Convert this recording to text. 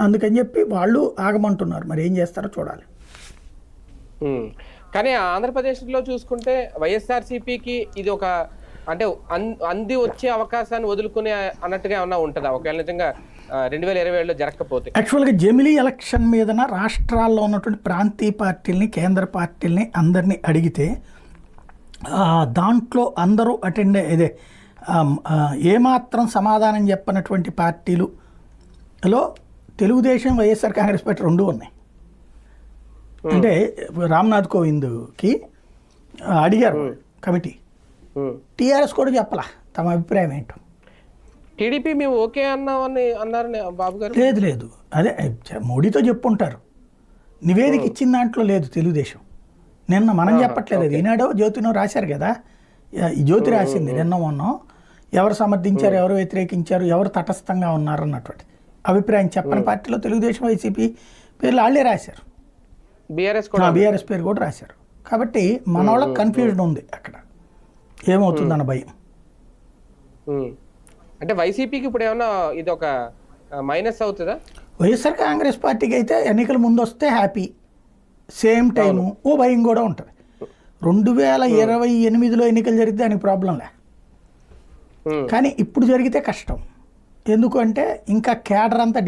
అందుకని చెప్పి వాళ్ళు ఆగమంటున్నారు. మరి ఏం చేస్తారో చూడాలి. కానీ ఆంధ్రప్రదేశ్లో చూసుకుంటే వైఎస్ఆర్సీపీకి ఇది ఒక అంటే అంది వచ్చే అవకాశాన్ని వదులుకునే అన్నట్టుగా ఏమన్నా ఉంటుందా ఒకవేళ నిజంగా 2027లో జరగకపోతే? యాక్చువల్గా జమిలీ ఎలక్షన్ మీదన రాష్ట్రాల్లో ఉన్నటువంటి ప్రాంతీయ పార్టీలని, కేంద్ర పార్టీలని అందరినీ అడిగితే దాంట్లో అందరూ అటెండ్ ఇదే ఏమాత్రం సమాధానం చెప్పనటువంటి పార్టీలులో తెలుగుదేశం, వైఎస్ఆర్ కాంగ్రెస్ పార్టీ రెండు ఉన్నాయి. అంటే రామ్నాథ్ కోవింద్కి అడిగారు కమిటీ, టీఆర్ఎస్ కూడా చెప్పలా తమ అభిప్రాయం ఏంటో. టీడీపీ మేము ఓకే అన్నామని అన్నారు బాబు గారు. లేదు లేదు, అదే మోడీతో చెప్పుంటారు. నివేదిక ఇచ్చిన దాంట్లో లేదు తెలుగుదేశం. నిన్న మనం చెప్పట్లేదు, అది ఈనాడో జ్యోతినో రాశారు కదా, ఈ జ్యోతి రాసింది నిన్న మొన్న ఎవరు సమర్థించారు, ఎవరు వ్యతిరేకించారు, ఎవరు తటస్థంగా ఉన్నారు అన్నటువంటి అభిప్రాయం చెప్పని పార్టీలో తెలుగుదేశం, వైసీపీ పేర్లు వాళ్ళే రాశారు. బీఆర్ఎస్ పేరు కూడా రాశారు. కాబట్టి మన వాళ్ళకి కన్ఫ్యూజన్ ఉంది అక్కడ, ఏమవుతుందన్న భయం. అంటే వైసీపీకి ఇప్పుడు ఏమన్నా ఇది ఒక మైనస్ అవుతుందా? వైఎస్ఆర్ కాంగ్రెస్ పార్టీకి అయితే ఎన్నికల ముందు వస్తే హ్యాపీ, సేమ్ టైము ఓ భయం కూడా ఉంటుంది. 2028లో ఎన్నికలు జరిగితే దానికి ప్రాబ్లంలే, కానీ ఇప్పుడు జరిగితే కష్టం. ఎందుకంటే ఇంకా క్యాడర్ అంతా